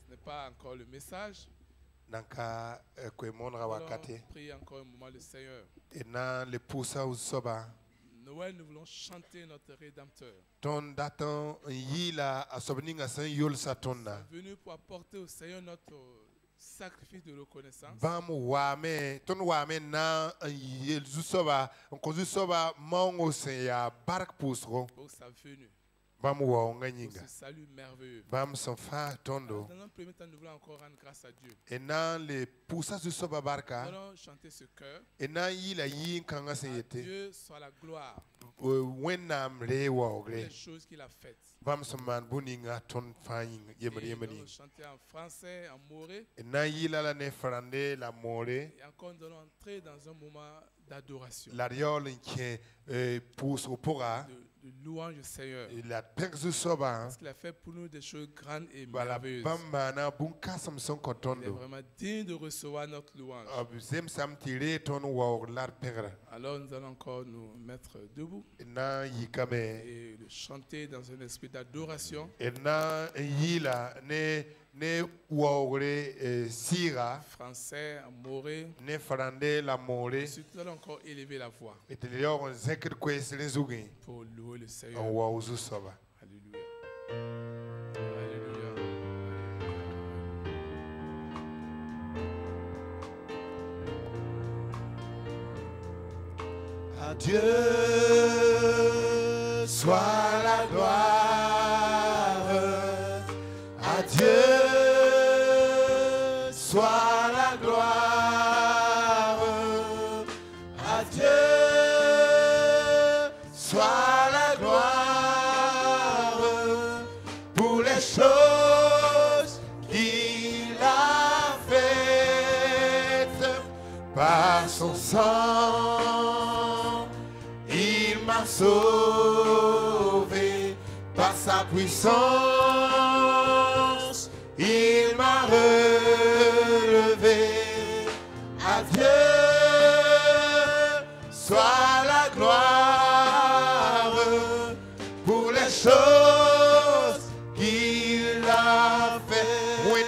n'est pas encore le message. Nanka Allons prier encore un moment le Seigneur. Noël, nous voulons chanter notre Rédempteur. Il est venu pour apporter au Seigneur notre sacrifice de reconnaissance. Pour sa venue. Pour ce salut merveilleux. Dans un premier temps, nous voulons encore rendre grâce à Dieu. Nous allons chanter ce cœur. À Dieu soit la gloire pour les choses qu'il a faites. Nous allons chanter en français, en moré. Et encore, nous allons entrer dans un moment d'adoration. De louange au Seigneur. Parce qu'il a fait pour nous des choses grandes et merveilleuses. Il est vraiment digne de recevoir notre louange. Alors nous allons encore nous mettre debout et le chanter dans un esprit d'adoration. Français, amoré. Ensuite, nous allons encore élever la voix pour louer le Seigneur. Alléluia. Alléluia. À Dieu soit la gloire. À Dieu soit la gloire. À Dieu soit la gloire pour les choses qu'il a faites par son sang. Il m'a sauvé par sa puissance. Il m'a relevé. À Dieu soit la gloire pour les choses qu'il a fait. When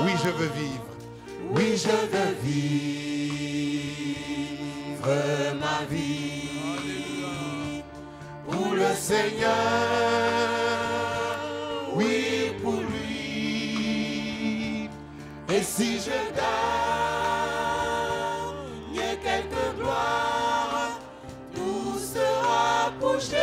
oui, je veux vivre. Oui, je veux vivre ma vie pour le Seigneur. Oui, pour lui. Et si je gagne quelque gloire, tout sera pour Jésus.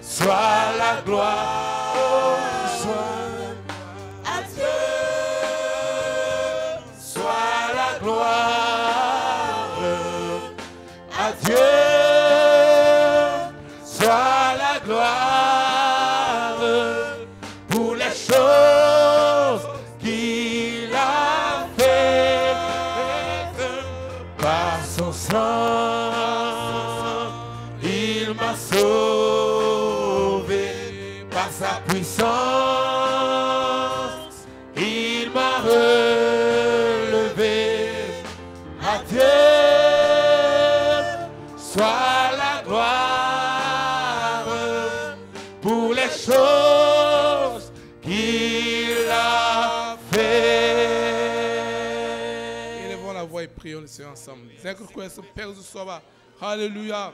Soit la gloire, soit à Dieu. gloire. À Dieu soit la gloire pour les choses qu'il a faites. Par son sang, il m'a sauvé. Par sa puissance, il m'a relevé. À Dieu soit la gloire pour les choses qu'il a fait. Élevons la voix et prions le Seigneur ensemble. Alléluia.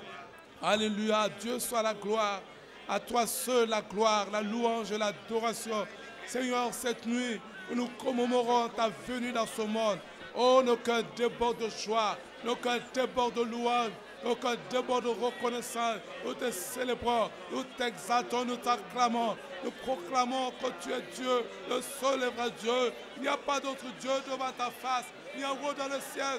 Alléluia. Dieu soit la gloire. À toi seul la gloire, la louange et l'adoration. Seigneur, cette nuit, nous commémorons ta venue dans ce monde. Oh, nos cœurs débordent de joie, nos cœurs débordent de louange, nos cœurs débordent de reconnaissance. Nous te célébrons, nous t'exaltons, nous t'acclamons. Nous proclamons que tu es Dieu, le seul et vrai Dieu. Il n'y a pas d'autre Dieu devant ta face, ni en haut dans le ciel,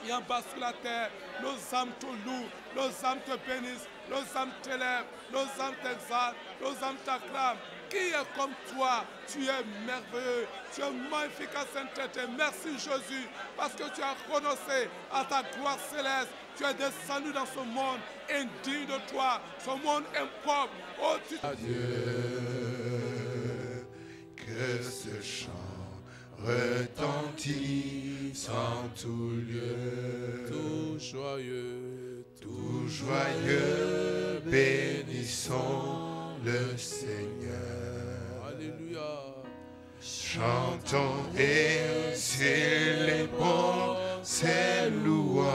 ni en bas sur la terre. Nos âmes te louent, nos âmes te bénissent, nos âmes t'élèvent, nos âmes t'exaltent, nos âmes t'acclament. Qui est comme toi? Tu es merveilleux, tu es magnifique à sainteté. Merci Jésus, parce que tu as renoncé à ta gloire céleste. Tu es descendu dans ce monde indigne de toi, ce monde impropre. Oh, tu... Adieu, que ce chant retentisse en tout lieu. Tout joyeux, bénissons le Seigneur. Alléluia. Chantons et célébrons ses louanges.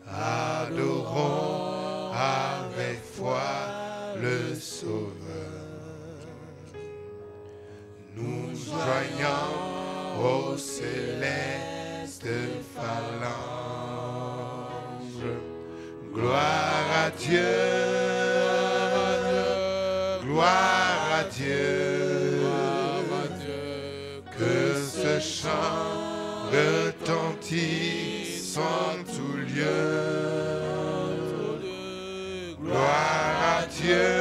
Adorons avec foi le Sauveur. Nous joignons au céleste phalange. Gloire à Dieu, gloire à Dieu, que ce chant retentisse en tout lieu. Gloire à Dieu,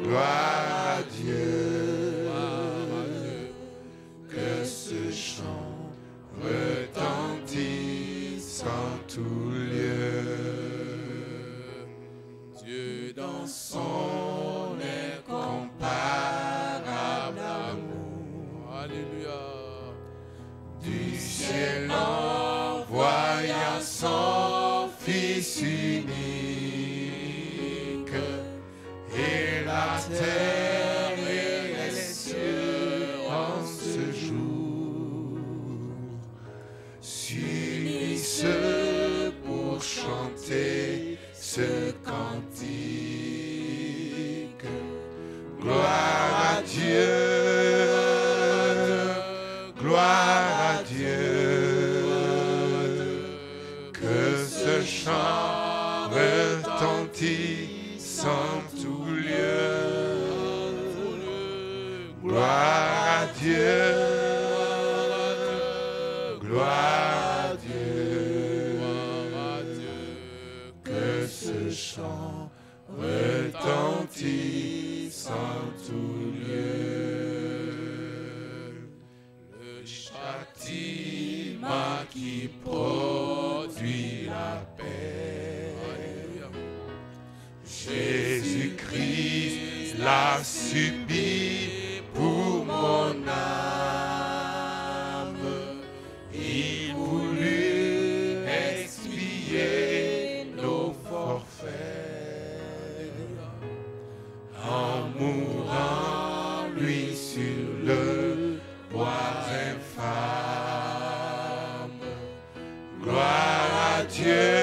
gloire à Dieu, que ce chant retentisse en tout lieu. Dieu dans son incomparable amour, Alléluia. du ciel envoya son Fils unique, et la terre et les cieux en ce jour s'unissent pour chanter ce cantique. Gloire à Dieu, gloire à Dieu, que ce chant retentisse en tout lieu. Gloire à Dieu, gloire à Dieu, que ce chant retentisse en tout lieu. Le châtiment qui produit la paix, Jésus-Christ l'a subi pour mon âme. Il voulut expier nos forfaits en mourant lui sur le bois infâme. Gloire à Dieu,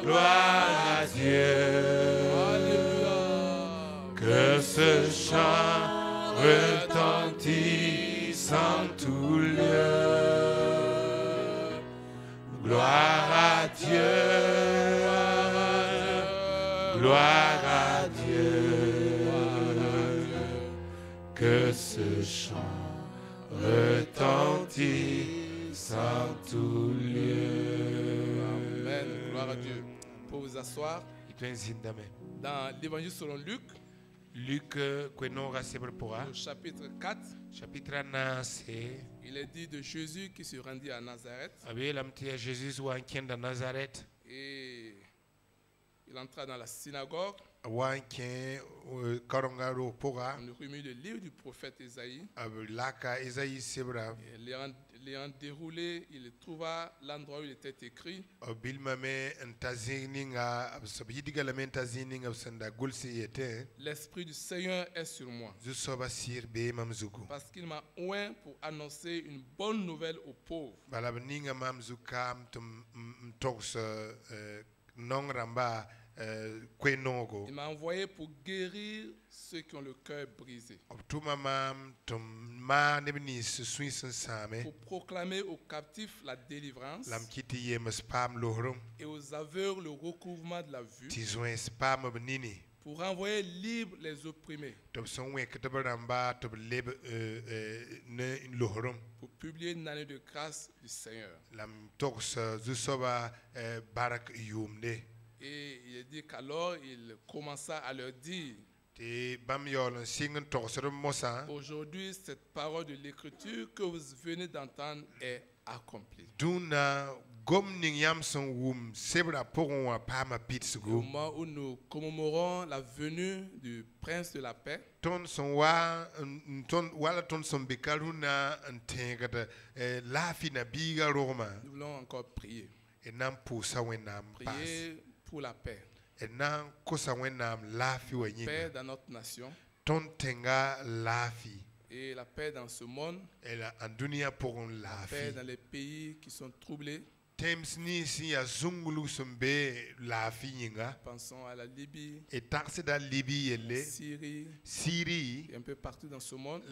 gloire à Dieu, que ce chant retentisse en tout lieu. Gloire à Dieu, gloire à Dieu, Que ce chant retentisse en tout lieu. Amen. Gloire à Dieu. Pour vous asseoir, dans l'évangile selon Luc, Luc au chapitre 4, chapitre 9, il est dit de Jésus qui se rendit à Nazareth. Et il entra dans la synagogue. On lui remit le livre du prophète Isaïe. Et l'ayant déroulé, il trouva l'endroit où il était écrit. L'Esprit du Seigneur est sur moi, parce qu'il m'a oint pour annoncer une bonne nouvelle aux pauvres. Il m'a envoyé pour guérir ceux qui ont le cœur brisé, pour proclamer aux captifs la délivrance et aux aveugles le recouvrement de la vue, pour renvoyer libres les opprimés, pour publier une année de grâce du Seigneur. Et il est dit qu'alors il commença à leur dire: aujourd'hui, cette parole de l'Écriture que vous venez d'entendre est accomplie. Au moment où nous commémorons la venue du Prince de la Paix, nous voulons encore prier. Prier pour la paix. Paix dans notre nation. Et la paix dans ce monde. La paix dans les pays qui sont troublés. Pensons à la Libye, la Syrie, et un peu partout dans ce monde.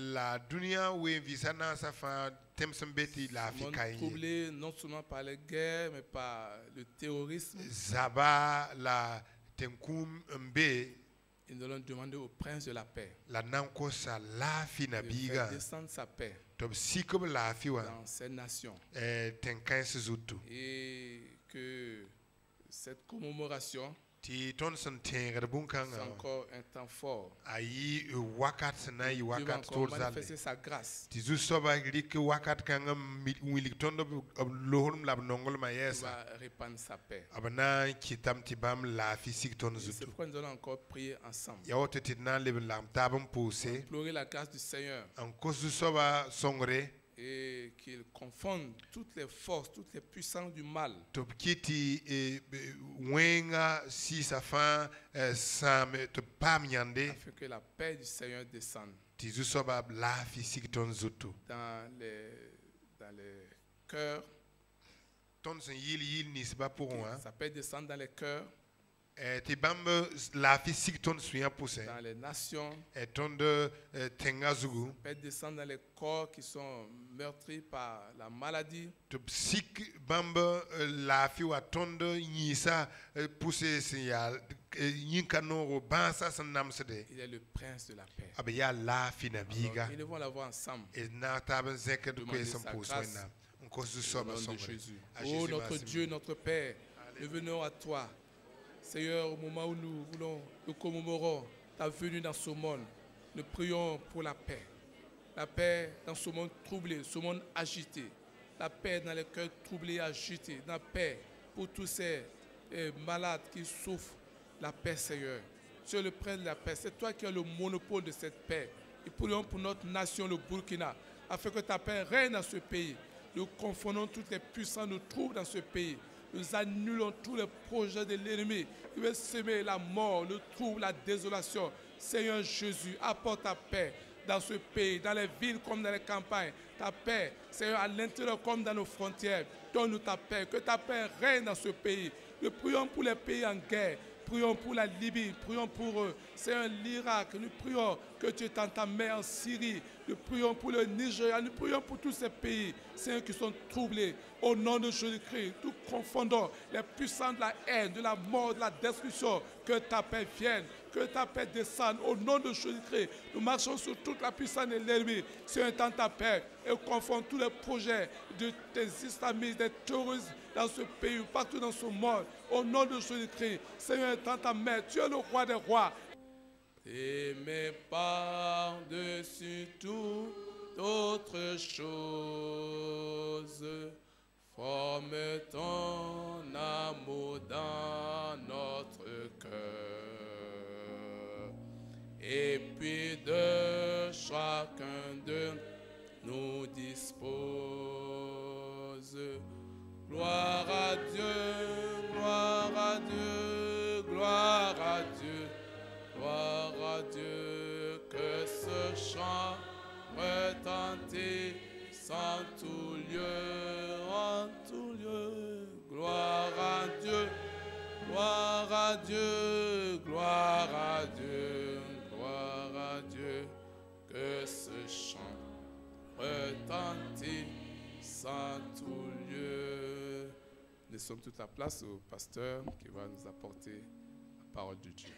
Monde troublé non seulement par les guerres, mais par le terrorisme. Et nous allons demander au Prince de la Paix de faire descendre sa paix dans ces nations. Et que cette commémoration soit encore un temps fort. Dieu va encore manifester sa grâce. Il va répandre sa paix. C'est pourquoi nous allons encore prier ensemble. Implorer la grâce du Seigneur. Et qu'il confonde toutes les forces, toutes les puissances du mal. Afin que la paix du Seigneur descende dans les cœurs. Ça peut descendre dans les cœurs, dans les nations, peut descendre dans les corps qui sont meurtris par la maladie. Il est le Prince de la paix. Alors, ils vont l'avoir ensemble. Demander sa grâce au nom de Jésus. Oh notre Dieu, notre Père, nous venons à toi. Seigneur, au moment où nous commémorons ta venue dans ce monde, nous prions pour la paix. La paix dans ce monde troublé, ce monde agité. La paix dans les cœurs troublés et agités. La paix pour tous ces malades qui souffrent. La paix, Seigneur. Tu es le Prince de la paix. C'est toi qui as le monopole de cette paix. Et prions pour notre nation, le Burkina, afin que ta paix règne dans ce pays. Nous confondons toutes les puissances, nous troubles dans ce pays. Nous annulons tous les projets de l'ennemi qui veut semer la mort, le trouble, la désolation. Seigneur Jésus, apporte ta paix dans ce pays, dans les villes comme dans les campagnes. Ta paix, Seigneur, à l'intérieur comme dans nos frontières. Donne-nous ta paix, que ta paix règne dans ce pays. Nous prions pour les pays en guerre. Prions pour la Libye, prions pour Seigneur l'Irak, nous prions que tu étends ta main en Syrie, nous prions pour le Nigeria, nous prions pour tous ces pays, Seigneur, qui sont troublés. Au nom de Jésus-Christ, nous confondons les puissants de la haine, de la mort, de la destruction, que ta paix vienne, Que ta paix descende au nom de Jésus-Christ. Nous marchons sur toute la puissance de l'ennemi. Seigneur, étends ta paix et confond tous les projets de tes islamistes, des terroristes dans ce pays, partout dans ce monde. Au nom de Jésus-Christ, Seigneur, étends ta main. Tu es le roi des rois. T'aimer par-dessus toute autre chose. Forme ton amour dans notre cœur. Et puis de chacun de nous dispose. Gloire à Dieu, gloire à Dieu, gloire à Dieu, gloire à Dieu, que ce chant retentisse en tout lieu, en tout lieu. Gloire à Dieu, gloire à Dieu, gloire à Dieu, gloire à Dieu, que ce chant retentisse en tout lieu. Laissons toute la place au pasteur qui va nous apporter la parole de Dieu.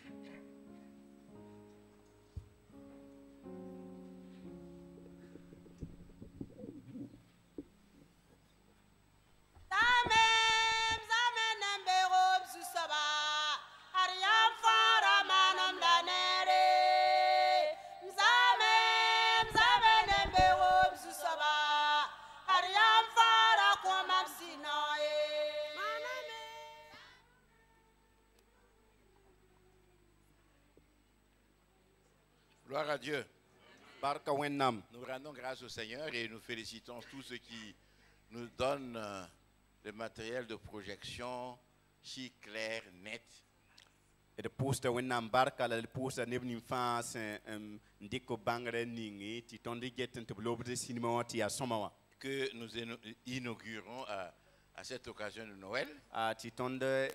Gloire à Dieu. Nous rendons grâce au Seigneur et nous félicitons tous ceux qui nous donnent le matériel de projection si clair, net. Et de poster wennam barka la poster nebni fans ndiko bangre ningi ti tondi getten to blobde cinéma ti a somawa Que nous inaugurons à cette occasion de Noël. Ti tonde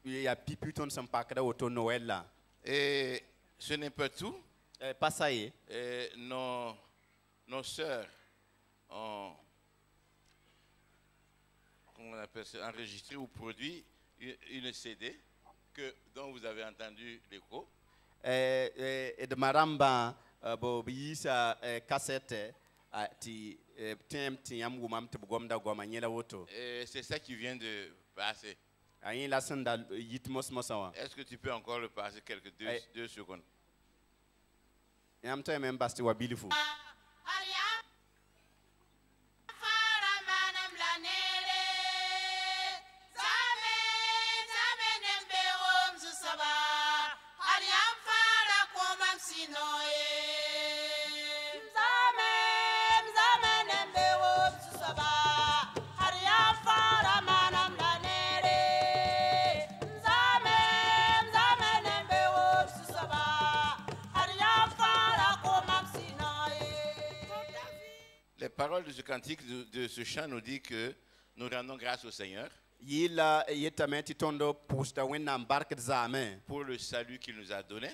ya piputon sampakra auto Noël là. Et ce n'est pas tout. Pas ça y est. Nos sœurs ont, comment on appelle ça, enregistré ou produit une CD dont vous avez entendu l'écho. Et de maramba bo bisa cassette ti tem ti am gumam te gomda goma nyela woto. C'est ça qui vient de passer. Est-ce que tu peux encore le passer quelques deux secondes? I'm telling you, Basti wa beautiful. Les paroles de ce cantique, de ce chant nous dit que nous rendons grâce au Seigneur pour le salut qu'il nous a donné.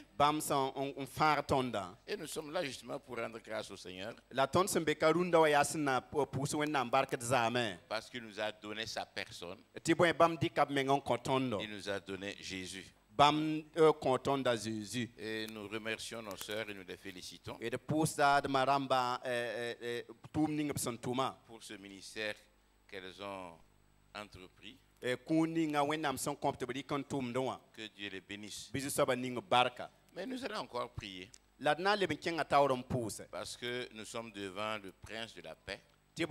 Et nous sommes là justement pour rendre grâce au Seigneur parce qu'il nous a donné sa personne. Il nous a donné Jésus. Et nous remercions nos sœurs et nous les félicitons pour ce ministère qu'elles ont entrepris. Que Dieu les bénisse. Mais nous allons encore prier parce que nous sommes devant le prince de la paix. Et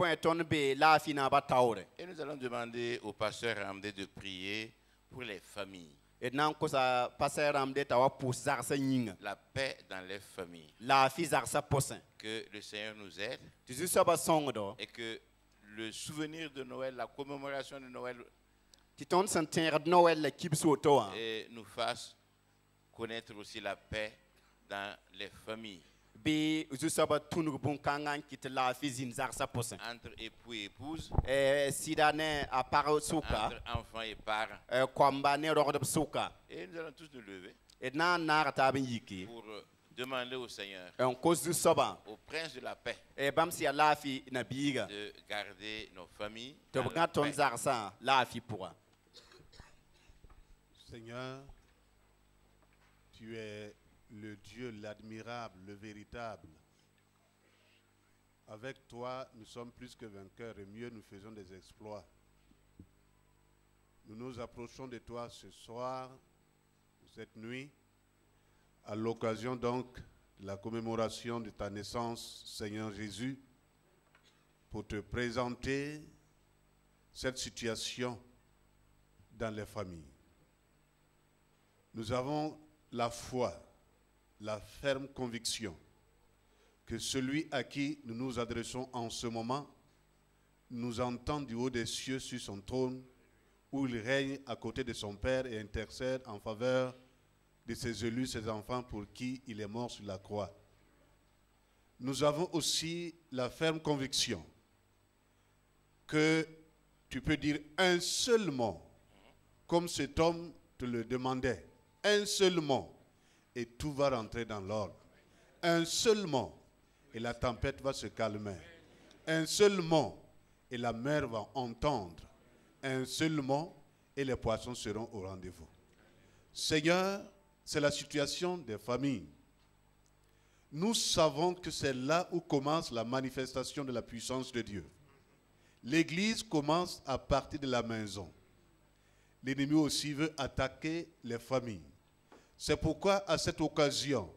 nous allons demander au pasteur Ramdé de prier pour les familles. La paix dans les familles. Que le Seigneur nous aide et que le souvenir de Noël, la commémoration de Noël et nous fasse connaître aussi la paix dans les familles. Entre époux et épouses, entre enfants et parents. Et nous allons tous nous lever pour demander au Seigneur, au prince de la paix, de garder nos familles dans la paix. Seigneur, Tu es le Dieu, l'admirable, le véritable. Avec toi, nous sommes plus que vainqueurs et mieux, nous faisons des exploits. Nous nous approchons de toi ce soir, cette nuit, à l'occasion donc de la commémoration de ta naissance, Seigneur Jésus, pour te présenter cette situation dans les familles. Nous avons la foi, la ferme conviction que celui à qui nous nous adressons en ce moment nous entend du haut des cieux sur son trône, où il règne à côté de son Père et intercède en faveur de ses élus, ses enfants pour qui il est mort sur la croix. Nous avons aussi la ferme conviction que tu peux dire un seul mot, comme cet homme te le demandait, un seul mot, et tout va rentrer dans l'ordre. Un seul mot, et la tempête va se calmer. Un seul mot, et la mer va entendre. Un seul mot, et les poissons seront au rendez-vous. Seigneur, c'est la situation des familles. Nous savons que c'est là où commence la manifestation de la puissance de Dieu. L'Église commence à partir de la maison. L'ennemi aussi veut attaquer les familles. C'est pourquoi, à cette occasion,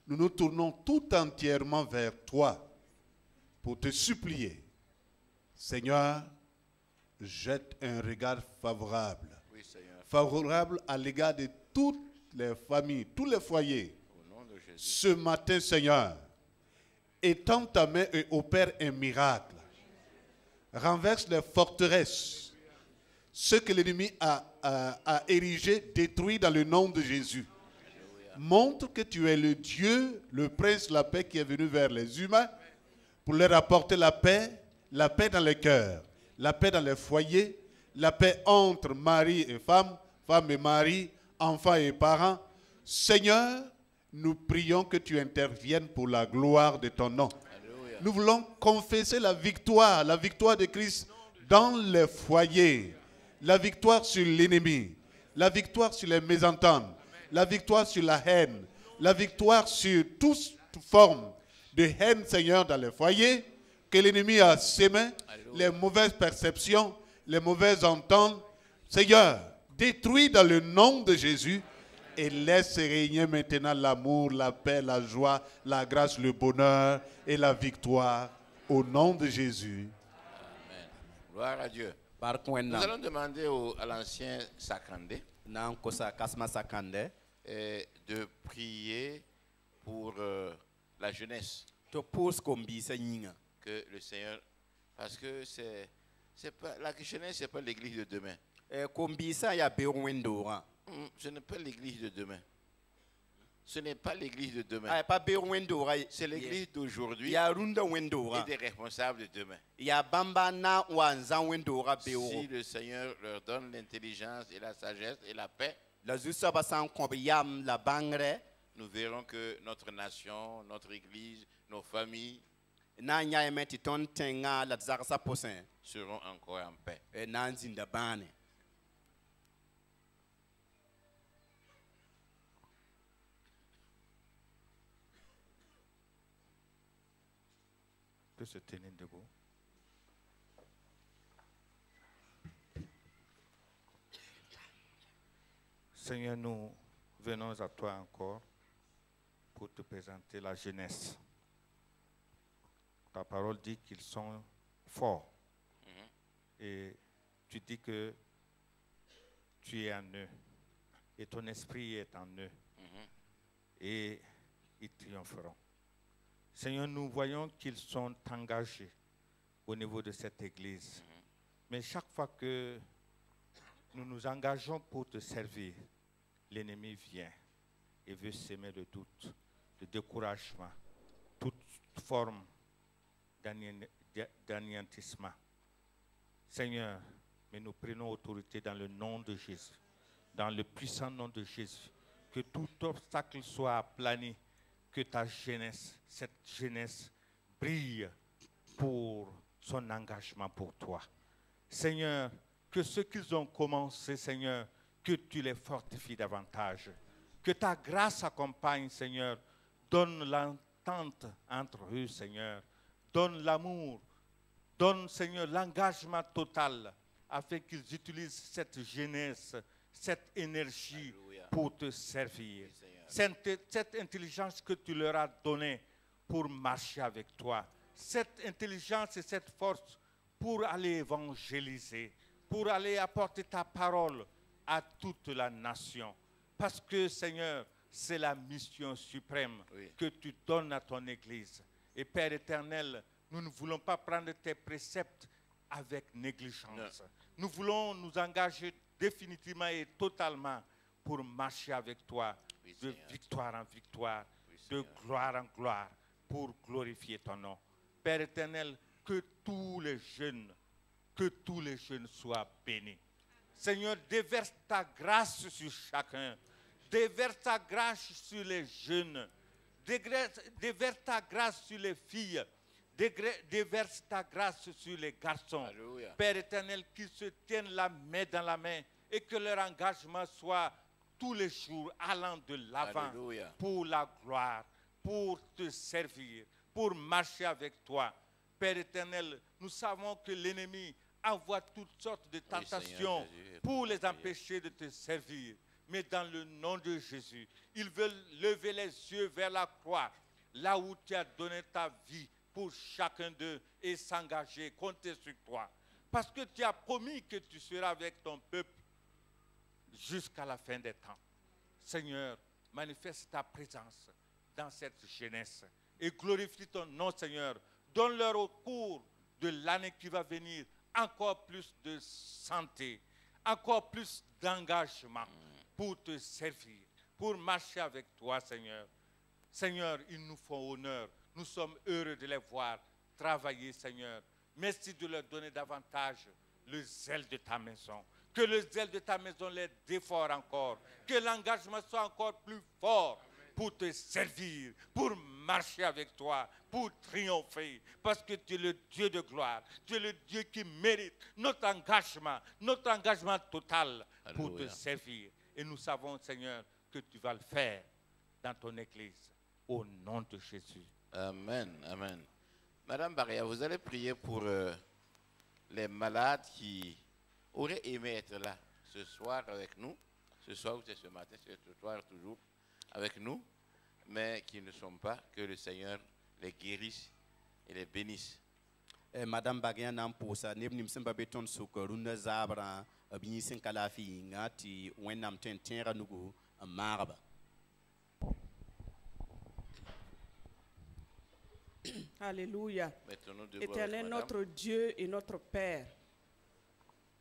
nous nous tournons tout entièrement vers toi pour te supplier. Seigneur, jette un regard favorable. Oui, Seigneur. Favorable à l'égard de toutes les familles, tous les foyers. Au nom de Jésus. Ce matin, Seigneur, étends ta main et opère un miracle. Renverse les forteresses. Ce que l'ennemi a érigé, détruit dans le nom de Jésus. Montre que tu es le Dieu, le prince de la paix qui est venu vers les humains pour leur apporter la paix dans les cœurs, la paix dans les foyers, la paix entre mari et femme, femme et mari, enfants et parents. Seigneur, nous prions que tu interviennes pour la gloire de ton nom. Alléluia. Nous voulons confesser la victoire de Christ dans les foyers, la victoire sur l'ennemi, la victoire sur les mésententes, la victoire sur la haine, la victoire sur toute forme de haine, Seigneur, dans les foyers, que l'ennemi a sémé, les mauvaises perceptions, les mauvaises ententes. Seigneur, détruis dans le nom de Jésus et laisse régner maintenant l'amour, la paix, la joie, la grâce, le bonheur et la victoire au nom de Jésus. Amen. Gloire à Dieu. Nous allons demander à l'ancien Sakandé de prier pour la jeunesse. Que le Seigneur, parce que c'est pas, la jeunesse, ce n'est pas l'église de demain. Ce n'est pas l'église de demain. Ce n'est pas l'église de demain. C'est l'église d'aujourd'hui et des responsables de demain. Si le Seigneur leur donne l'intelligence et la sagesse et la paix, nous verrons que notre nation, notre église, nos familles seront encore en paix. Peut se tenir debout. Seigneur, nous venons à toi encore pour te présenter la jeunesse. Ta parole dit qu'ils sont forts. Et tu dis que tu es en eux. Et ton esprit est en eux. Et ils triompheront. Seigneur, nous voyons qu'ils sont engagés au niveau de cette église. Mais chaque fois que nous nous engageons pour te servir, l'ennemi vient et veut s'aimer le doute, le découragement, toute forme d'anéantissement. Seigneur, mais nous prenons autorité dans le nom de Jésus, dans le puissant nom de Jésus, que tout obstacle soit aplani, que ta jeunesse, cette jeunesse, brille pour son engagement pour toi. Seigneur, que ce qu'ils ont commencé, Seigneur, que tu les fortifies davantage. Que ta grâce accompagne, Seigneur. Donne l'entente entre eux, Seigneur. Donne l'amour. Donne, Seigneur, l'engagement total afin qu'ils utilisent cette jeunesse, cette énergie Alléluia. pour te servir. Oui, Seigneur. Cette intelligence que tu leur as donnée pour marcher avec toi. Cette intelligence et cette force pour aller évangéliser, pour aller apporter ta parole à toute la nation. Parce que, Seigneur, c'est la mission suprême Oui. que tu donnes à ton Église. Et Père éternel, nous ne voulons pas prendre tes préceptes avec négligence. Non. Nous voulons nous engager définitivement et totalement pour marcher avec toi, Oui, de Seigneur. victoire en victoire, Oui, de Seigneur. gloire en gloire, pour glorifier ton nom. Père éternel, que tous les jeunes soient bénis. Seigneur, déverse ta grâce sur chacun. Déverse ta grâce sur les jeunes. Déverse ta grâce sur les filles. Déverse ta grâce sur les garçons. Alléluia. Père éternel, qu'ils se tiennent la main dans la main et que leur engagement soit tous les jours allant de l'avant Alléluia. pour la gloire, pour te servir, pour marcher avec toi. Père éternel, nous savons que l'ennemi envoie toutes sortes de Seigneur tentations Jésus, pour les prière. empêcher de te servir. Mais dans le nom de Jésus, ils veulent lever les yeux vers la croix, là où tu as donné ta vie pour chacun d'eux et s'engager, compter sur toi. Parce que tu as promis que tu seras avec ton peuple jusqu'à la fin des temps. Seigneur, manifeste ta présence dans cette jeunesse et glorifie ton nom, Seigneur. Donne-leur au cours de l'année qui va venir encore plus de santé, encore plus d'engagement pour te servir, pour marcher avec toi, Seigneur. Seigneur, ils nous font honneur. Nous sommes heureux de les voir travailler, Seigneur. Merci de leur donner davantage le zèle de ta maison. Que le zèle de ta maison les défore encore. Que l'engagement soit encore plus fort pour te servir, pour marcher avec toi, pour triompher. Parce que tu es le Dieu de gloire. Tu es le Dieu qui mérite notre engagement total pour te Alléluia. servir. Et nous savons, Seigneur, que tu vas le faire dans ton Église. Au nom de Jésus. Amen, amen. Madame Baria, vous allez prier pour les malades qui auraient aimé être là ce soir avec nous. Ce soir ou c'est ce matin, c'est ce soir toujours avec nous, mais qui ne sont pas. Que le Seigneur les guérisse et les bénisse. Madame Bagian nam posa neb nim sẽn ba be tõnd sʋk rũndã zaabrã b yĩns sẽn ka laafɩ yĩnga tɩ wẽnnaam tõe n tẽega nugu n maagba. Alléluia. Mettons-nous debout avec Éternel, madame. notre Dieu et notre Père,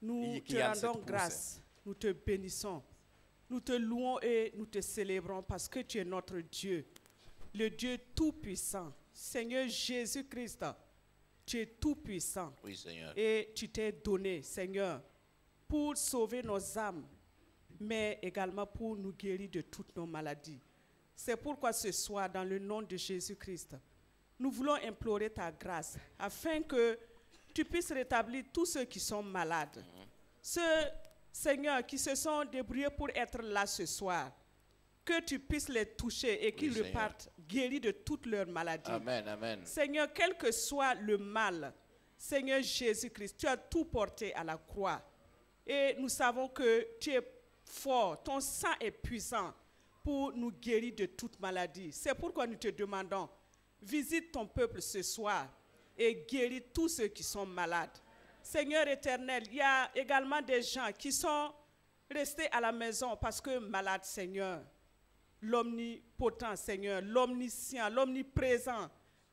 nous Il te y a rendons cette pousse. grâce, nous te bénissons, nous te louons et nous te célébrons parce que tu es notre Dieu, le Dieu tout-puissant. Seigneur Jésus-Christ, tu es tout-puissant Oui, Seigneur. et tu t'es donné, Seigneur, pour sauver nos âmes, mais également pour nous guérir de toutes nos maladies. C'est pourquoi ce soir, dans le nom de Jésus-Christ, nous voulons implorer ta grâce afin que tu puisses rétablir tous ceux qui sont malades. Ceux, Seigneur, qui se sont débrouillés pour être là ce soir, que tu puisses les toucher et qu'ils Seigneur. repartent guéris de toutes leurs maladies. Amen, amen. Seigneur, quel que soit le mal, Seigneur Jésus-Christ, tu as tout porté à la croix. Et nous savons que tu es fort, ton sang est puissant pour nous guérir de toute maladie. C'est pourquoi nous te demandons, visite ton peuple ce soir et guéris tous ceux qui sont malades. Seigneur éternel, il y a également des gens qui sont restés à la maison parce que malades, Seigneur. L'omnipotent, Seigneur, l'omniscient, l'omniprésent.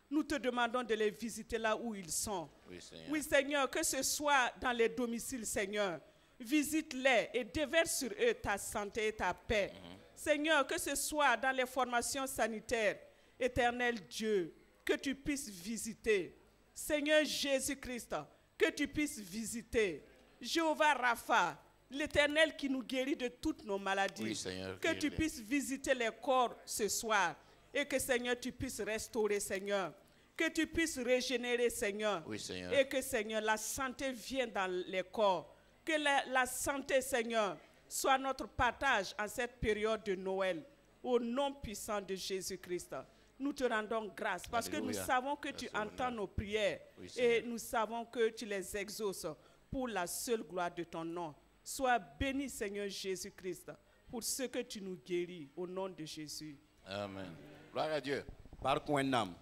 Nous te demandons de les visiter là où ils sont. Oui, Seigneur. Oui, Seigneur, que ce soit dans les domiciles, Seigneur. Visite-les et déverse sur eux ta santé et ta paix. Seigneur, que ce soit dans les formations sanitaires, éternel Dieu, que tu puisses visiter. Seigneur Jésus-Christ, que tu puisses visiter. Jéhovah Rapha, l'Éternel qui nous guérit de toutes nos maladies. Oui, Seigneur, Que tu guéris-les. puisses visiter les corps ce soir. Et que, Seigneur, tu puisses restaurer, Seigneur. Que tu puisses régénérer, Seigneur. Oui, Seigneur. Et que, Seigneur, la santé vienne dans les corps. Que la santé, Seigneur, soit notre partage en cette période de Noël. Au nom puissant de Jésus-Christ, nous te rendons grâce parce que nous Alléluia. savons que tu Merci, entends Seigneur. nos prières Oui, et Seigneur. nous savons que tu les exauces pour la seule gloire de ton nom. Sois béni, Seigneur Jésus-Christ, pour ce que tu nous guéris au nom de Jésus. Amen. Gloire à Dieu. Bark wẽnnaam.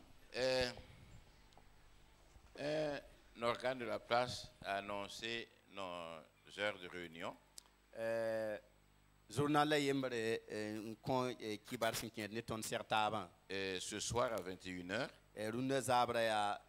Un organe de la place a annoncé nos heures de réunion. Journal la yembre n kõ kibar sẽn kẽed ne tõnd seg taabã. Ce soir à 21h, Rũndã zaabra yaa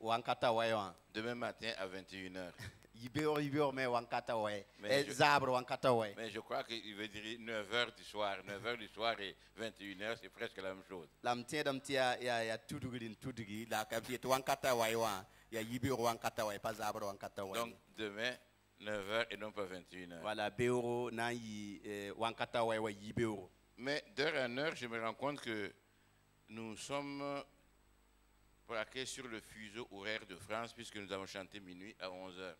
wãnkata wɛ wã. demain matin à 21h. Yibeoog me wãnkata wɛ. Mais je- Zaabr wãnkata wɛ. Mais je crois qu'il veut dire 9h du soir. 9h du soir et 21h, c'est presque la même chose. La m tẽedame tɩ yaa tudgr n tudgi la ka tɩ wãnkata wɛ wã yaa yibeoog wãnkata wɛ pa zaabr wãnkata wɛ. Donc demain, 9h et non pas 21h. Voilà, beoogo na n yɩ wãnkata wɛ wa yibeoogo. Mais d'heure en heure, je me rends compte que nous sommes braqués sur le fuseau horaire de France puisque nous avons chanté minuit à 11h.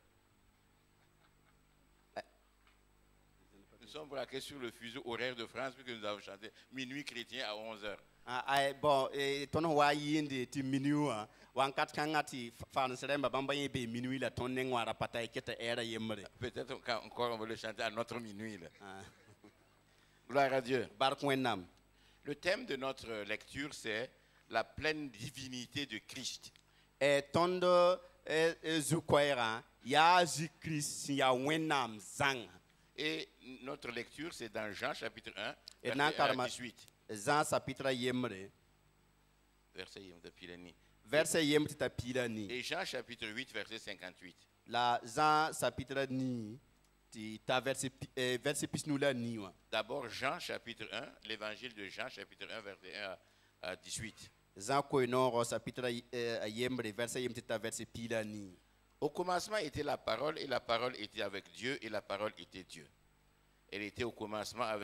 Nous sommes braqués sur le fuseau horaire de France puisque nous avons chanté minuit chrétien à 11h. Bon, tõnd sẽn wa yɩɩnde tɩ minuu wã wãnkat kãngã tɩ faanes rẽmba bãmba yẽ bee minuu la tõnd neng wã ra pa t'a ket ɛɛra yembre. Peut-être qu'encore on va le chanter à notre minuit. Là. Gloire à Dieu. Bark wẽnnaam. Le thème de notre lecture, c'est la pleine divinité de Christ. Tõnd zu-koɛɛgã yaa Zu-Kirist sẽn yaa wẽnnaam zãng. Et notre lecture, c'est dans Jean chapitre 1, Et verset dans 1 à Karma- 18. Zã sapitra yembre. Verset yem depuis la nuit. Vɛrsɛ yem tɩ t'a piila ni. Et Jean chapitre 8, verset 58. La Zã sapitra nii tɩ t'a vɛrsɛ pisnu la nii wã. D'abord, Jean chapitre 1, l'évangile de Jean chapitre 1, verset 1 à 18. Zã koe-noogɔ sapitra a yembre vɛrsɛ yem tɩ t'a vɛrsɛ pii la nii. Au commencement était la parole, et la parole était avec Dieu, et la parole était Dieu. Elle était au commencement avec